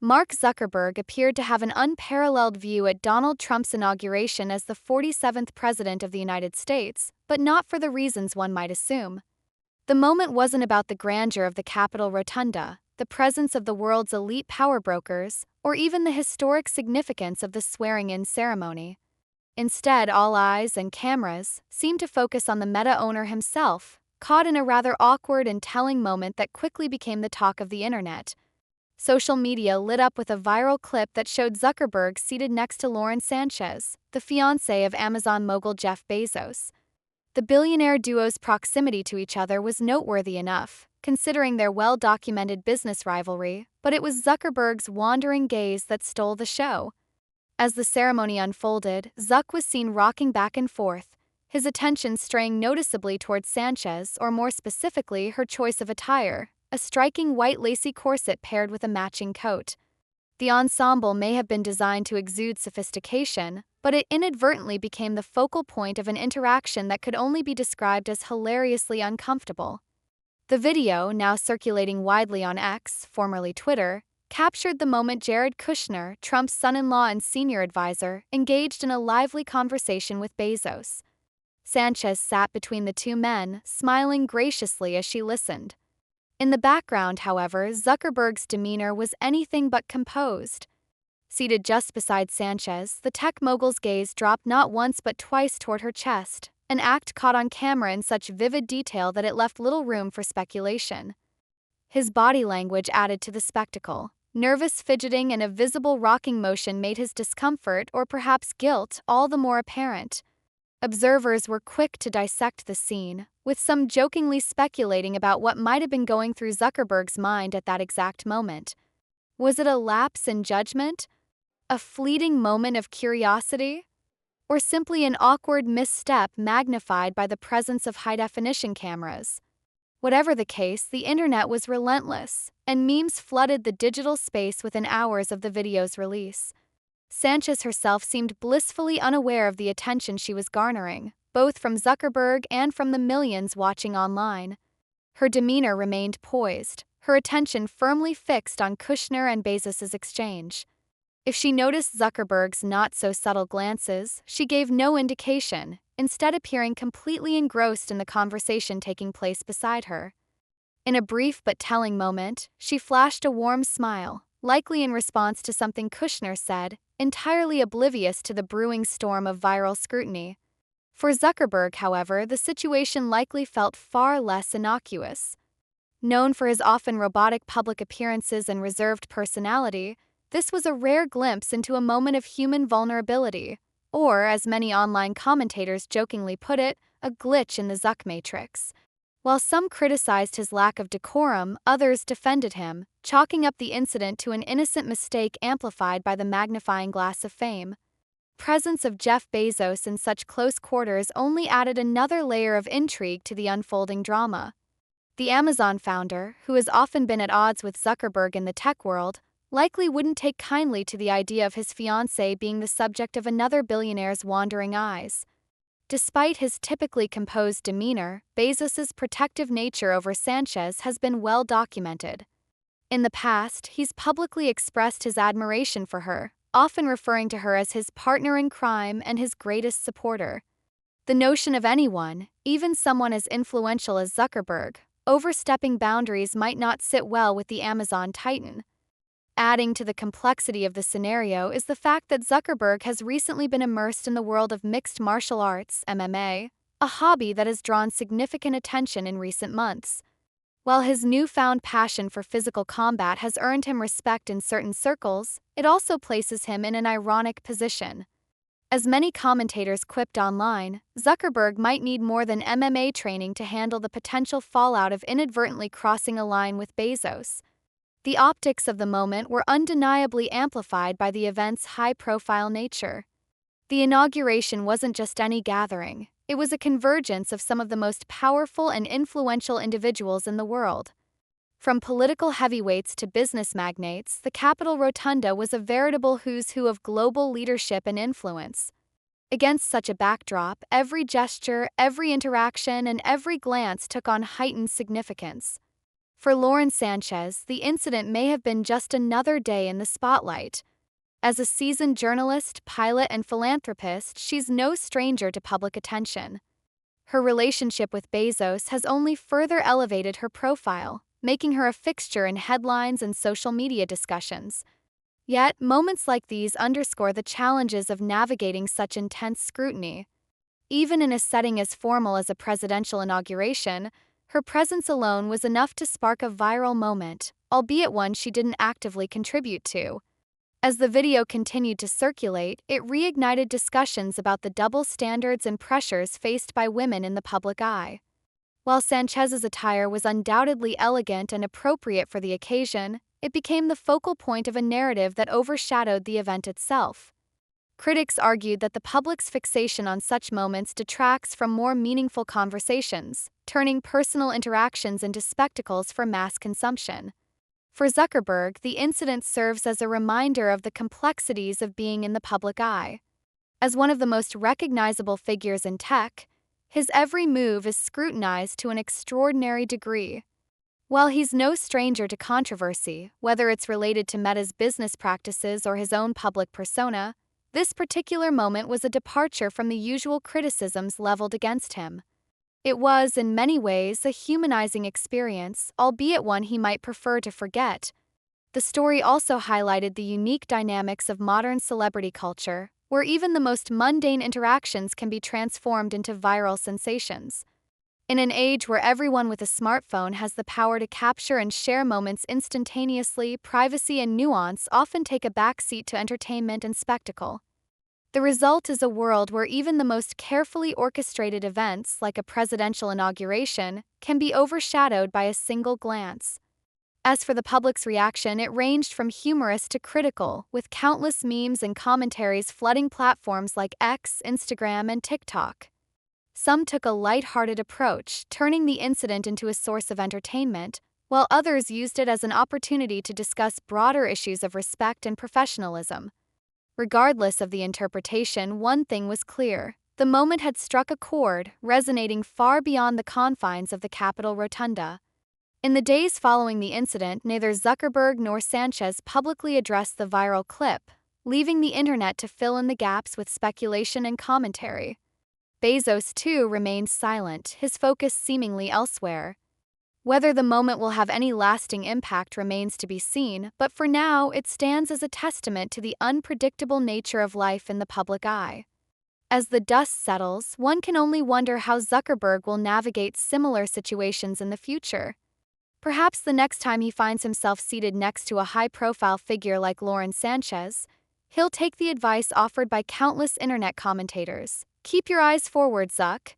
Mark Zuckerberg appeared to have an unparalleled view at Donald Trump's inauguration as the 47th President of the United States, but not for the reasons one might assume. The moment wasn't about the grandeur of the Capitol Rotunda, the presence of the world's elite power brokers, or even the historic significance of the swearing-in ceremony. Instead, all eyes and cameras seemed to focus on the Meta owner himself, caught in a rather awkward and telling moment that quickly became the talk of the internet. Social media lit up with a viral clip that showed Zuckerberg seated next to Lauren Sanchez, the fiancée of Amazon mogul Jeff Bezos. The billionaire duo's proximity to each other was noteworthy enough, considering their well-documented business rivalry, but it was Zuckerberg's wandering gaze that stole the show. As the ceremony unfolded, Zuck was seen rocking back and forth, his attention straying noticeably towards Sanchez, or more specifically, her choice of attire, a striking white lacy corset paired with a matching coat. The ensemble may have been designed to exude sophistication, but it inadvertently became the focal point of an interaction that could only be described as hilariously uncomfortable. The video, now circulating widely on X, formerly Twitter, captured the moment Jared Kushner, Trump's son-in-law and senior advisor, engaged in a lively conversation with Bezos. Sanchez sat between the two men, smiling graciously as she listened. In the background, however, Zuckerberg's demeanor was anything but composed. Seated just beside Sanchez, the tech mogul's gaze dropped not once but twice toward her chest, an act caught on camera in such vivid detail that it left little room for speculation. His body language added to the spectacle. Nervous fidgeting and a visible rocking motion made his discomfort, or perhaps guilt, all the more apparent. Observers were quick to dissect the scene, with some jokingly speculating about what might have been going through Zuckerberg's mind at that exact moment. Was it a lapse in judgment? A fleeting moment of curiosity? Or simply an awkward misstep magnified by the presence of high-definition cameras? Whatever the case, the internet was relentless, and memes flooded the digital space within hours of the video's release. Sanchez herself seemed blissfully unaware of the attention she was garnering, both from Zuckerberg and from the millions watching online. Her demeanor remained poised, her attention firmly fixed on Kushner and Bezos's exchange. If she noticed Zuckerberg's not-so-subtle glances, she gave no indication, instead appearing completely engrossed in the conversation taking place beside her. In a brief but telling moment, she flashed a warm smile, likely in response to something Kushner said, entirely oblivious to the brewing storm of viral scrutiny. For Zuckerberg, however, the situation likely felt far less innocuous. Known for his often robotic public appearances and reserved personality, this was a rare glimpse into a moment of human vulnerability, or, as many online commentators jokingly put it, a glitch in the Zuck matrix. While some criticized his lack of decorum, others defended him, chalking up the incident to an innocent mistake amplified by the magnifying glass of fame. Presence of Jeff Bezos in such close quarters only added another layer of intrigue to the unfolding drama. The Amazon founder, who has often been at odds with Zuckerberg in the tech world, likely wouldn't take kindly to the idea of his fiancée being the subject of another billionaire's wandering eyes. Despite his typically composed demeanor, Bezos's protective nature over Sanchez has been well documented. In the past, he's publicly expressed his admiration for her, often referring to her as his partner in crime and his greatest supporter. The notion of anyone, even someone as influential as Zuckerberg, overstepping boundaries might not sit well with the Amazon titan. Adding to the complexity of the scenario is the fact that Zuckerberg has recently been immersed in the world of mixed martial arts, MMA, a hobby that has drawn significant attention in recent months. While his newfound passion for physical combat has earned him respect in certain circles, it also places him in an ironic position. As many commentators quipped online, Zuckerberg might need more than MMA training to handle the potential fallout of inadvertently crossing a line with Bezos. The optics of the moment were undeniably amplified by the event's high-profile nature. The inauguration wasn't just any gathering, it was a convergence of some of the most powerful and influential individuals in the world. From political heavyweights to business magnates, the Capitol Rotunda was a veritable who's who of global leadership and influence. Against such a backdrop, every gesture, every interaction, and every glance took on heightened significance. For Lauren Sanchez, the incident may have been just another day in the spotlight. As a seasoned journalist, pilot, and philanthropist, she's no stranger to public attention. Her relationship with Bezos has only further elevated her profile, making her a fixture in headlines and social media discussions. Yet, moments like these underscore the challenges of navigating such intense scrutiny. Even in a setting as formal as a presidential inauguration, her presence alone was enough to spark a viral moment, albeit one she didn't actively contribute to. As the video continued to circulate, it reignited discussions about the double standards and pressures faced by women in the public eye. While Sanchez's attire was undoubtedly elegant and appropriate for the occasion, it became the focal point of a narrative that overshadowed the event itself. Critics argued that the public's fixation on such moments detracts from more meaningful conversations, turning personal interactions into spectacles for mass consumption. For Zuckerberg, the incident serves as a reminder of the complexities of being in the public eye. As one of the most recognizable figures in tech, his every move is scrutinized to an extraordinary degree. While he's no stranger to controversy, whether it's related to Meta's business practices or his own public persona, this particular moment was a departure from the usual criticisms leveled against him. It was, in many ways, a humanizing experience, albeit one he might prefer to forget. The story also highlighted the unique dynamics of modern celebrity culture, where even the most mundane interactions can be transformed into viral sensations. In an age where everyone with a smartphone has the power to capture and share moments instantaneously, privacy and nuance often take a backseat to entertainment and spectacle. The result is a world where even the most carefully orchestrated events, like a presidential inauguration, can be overshadowed by a single glance. As for the public's reaction, it ranged from humorous to critical, with countless memes and commentaries flooding platforms like X, Instagram, and TikTok. Some took a light-hearted approach, turning the incident into a source of entertainment, while others used it as an opportunity to discuss broader issues of respect and professionalism. Regardless of the interpretation, one thing was clear: the moment had struck a chord, resonating far beyond the confines of the Capitol Rotunda. In the days following the incident, neither Zuckerberg nor Sanchez publicly addressed the viral clip, leaving the internet to fill in the gaps with speculation and commentary. Bezos, too, remained silent, his focus seemingly elsewhere. Whether the moment will have any lasting impact remains to be seen, but for now, it stands as a testament to the unpredictable nature of life in the public eye. As the dust settles, one can only wonder how Zuckerberg will navigate similar situations in the future. Perhaps the next time he finds himself seated next to a high-profile figure like Lauren Sanchez, he'll take the advice offered by countless internet commentators: keep your eyes forward, Zuck.